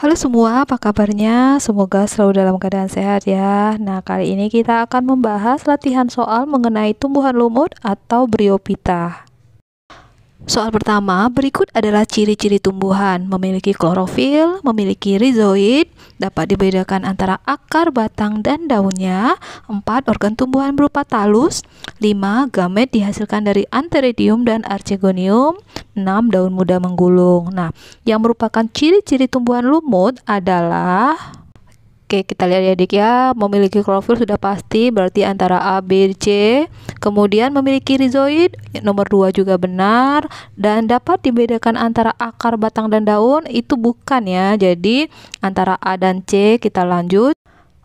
Halo semua, apa kabarnya? Semoga selalu dalam keadaan sehat ya. Nah, kali ini kita akan membahas latihan soal mengenai tumbuhan lumut atau Bryophyta. Soal pertama, berikut adalah ciri-ciri tumbuhan: memiliki klorofil, memiliki rizoid, dapat dibedakan antara akar, batang, dan daunnya. 4. Organ tumbuhan berupa talus. 5. Gamet dihasilkan dari antheridium dan archegonium. 6. Daun muda menggulung. Nah, yang merupakan ciri-ciri tumbuhan lumut adalah, oke, kita lihat ya adik ya, memiliki klorofil sudah pasti, berarti antara A, B, C. Kemudian memiliki rizoid, nomor 2 juga benar. Dan dapat dibedakan antara akar, batang, dan daun, itu bukan ya. Jadi antara A dan C. Kita lanjut.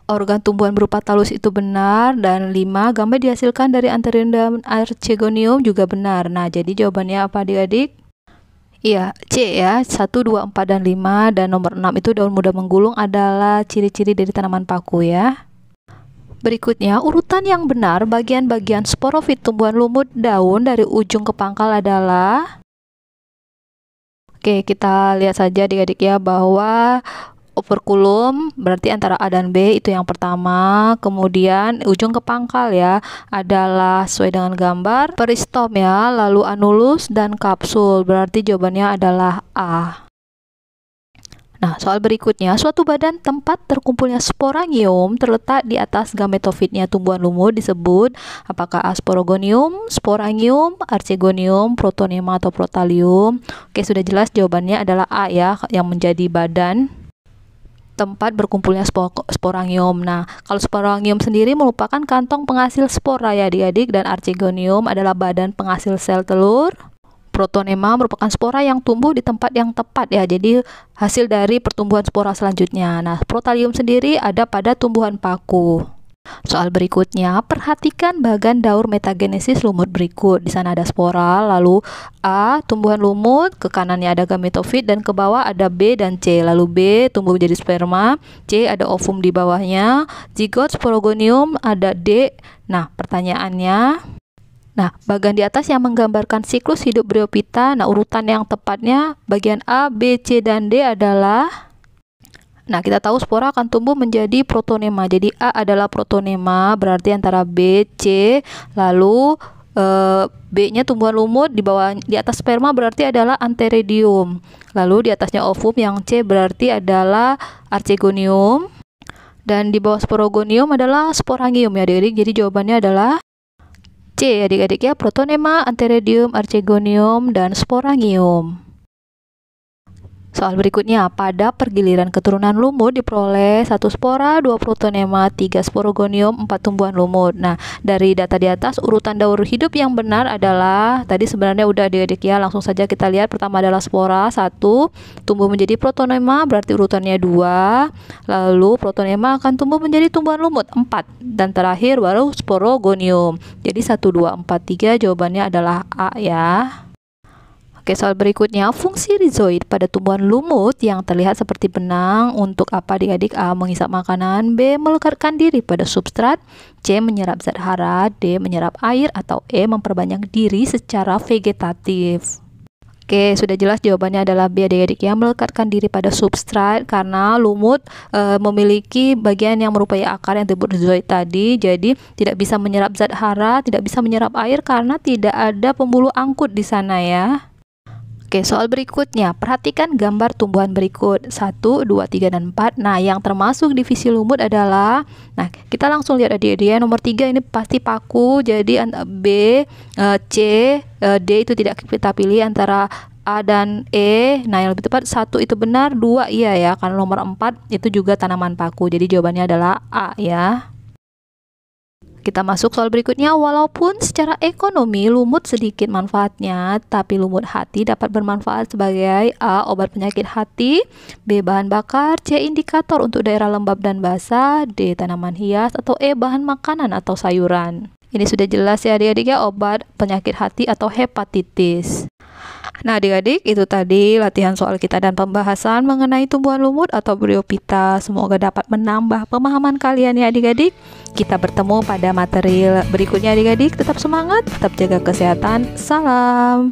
Organ tumbuhan berupa talus itu benar. Dan 5. Gamet dihasilkan dari antheridium dan archegonium juga benar. Nah, jadi jawabannya apa adik-adik? Iya, C ya, 1, 2, 4, dan 5. Dan nomor 6 itu daun muda menggulung adalah ciri-ciri dari tanaman paku ya. Berikutnya, urutan yang benar bagian-bagian sporofit tumbuhan lumut daun dari ujung ke pangkal adalah, oke, kita lihat saja adik-adik ya, bahwa operculum berarti antara A dan B, itu yang pertama. Kemudian ujung ke pangkal ya adalah sesuai dengan gambar peristom ya, lalu anulus dan kapsul, berarti jawabannya adalah A. Nah, soal berikutnya, suatu badan tempat terkumpulnya sporangium terletak di atas gametofitnya tumbuhan lumut disebut apakah asporogonium, sporangium, archegonium, protonema, atau protalium? Oke, sudah jelas jawabannya adalah A ya, yang menjadi badan tempat berkumpulnya sporangium. Nah, kalau sporangium sendiri merupakan kantong penghasil spora ya adik-adik, dan archegonium adalah badan penghasil sel telur. Protonema merupakan spora yang tumbuh di tempat yang tepat ya, jadi hasil dari pertumbuhan spora selanjutnya. Nah, protalium sendiri ada pada tumbuhan paku. Soal berikutnya, perhatikan bagan daur metagenesis lumut berikut. Di sana ada spora, lalu A, tumbuhan lumut, ke kanannya ada gametofit, dan ke bawah ada B dan C. Lalu B, tumbuh menjadi sperma, C, ada ovum di bawahnya, zigot sporogonium, ada D. Nah, pertanyaannya, nah, bagian di atas yang menggambarkan siklus hidup Bryophyta, nah urutan yang tepatnya bagian A, B, C, dan D adalah, nah kita tahu spora akan tumbuh menjadi protonema. Jadi A adalah protonema, berarti antara B, C, lalu B-nya tumbuhan lumut, di bawah di atas sperma berarti adalah antheridium. Lalu di atasnya ovum yang C berarti adalah archegonium, dan di bawah sporogonium adalah sporangium ya adik-adik. Jadi jawabannya adalah C adik-adik ya, protonema, antheridium, archegonium, dan sporangium. Soal berikutnya, pada pergiliran keturunan lumut diperoleh 1 spora, 2 protonema, 3 sporogonium, 4 tumbuhan lumut. Nah, dari data di atas, urutan daur hidup yang benar adalah, tadi sebenarnya udah adik-adik ya, langsung saja kita lihat. Pertama adalah spora, 1, tumbuh menjadi protonema, berarti urutannya 2, lalu protonema akan tumbuh menjadi tumbuhan lumut, 4, dan terakhir baru sporogonium. Jadi 1, 2, 4, 3 jawabannya adalah A ya. Oke, soal berikutnya, fungsi rizoid pada tumbuhan lumut yang terlihat seperti benang untuk apa adik-adik? A, menghisap makanan, B, melekatkan diri pada substrat, C, menyerap zat hara, D, menyerap air, atau E, memperbanyak diri secara vegetatif. Oke, sudah jelas jawabannya adalah B adik-adik ya, melekatkan diri pada substrat, karena lumut memiliki bagian yang merupai akar yang disebut rizoid tadi, jadi tidak bisa menyerap zat hara, tidak bisa menyerap air karena tidak ada pembuluh angkut di sana ya. Oke, soal berikutnya, perhatikan gambar tumbuhan berikut 1, 2, 3, dan 4. Nah, yang termasuk divisi lumut adalah, nah kita langsung lihat adik-adik ya, nomor 3 ini pasti paku, jadi B, C, D itu tidak kita pilih, antara A dan E. Nah, yang lebih tepat 1 itu benar, 2 iya ya, karena nomor 4 itu juga tanaman paku, jadi jawabannya adalah A ya. Kita masuk soal berikutnya, walaupun secara ekonomi lumut sedikit manfaatnya, tapi lumut hati dapat bermanfaat sebagai A, obat penyakit hati, B, bahan bakar, C, indikator untuk daerah lembab dan basah, D, tanaman hias, atau E, bahan makanan atau sayuran. Ini sudah jelas ya adik-adik ya, obat penyakit hati atau hepatitis. Nah adik-adik, itu tadi latihan soal kita dan pembahasan mengenai tumbuhan lumut atau Bryophyta. Semoga dapat menambah pemahaman kalian ya adik-adik. Kita bertemu pada materi berikutnya adik-adik. Tetap semangat, tetap jaga kesehatan. Salam.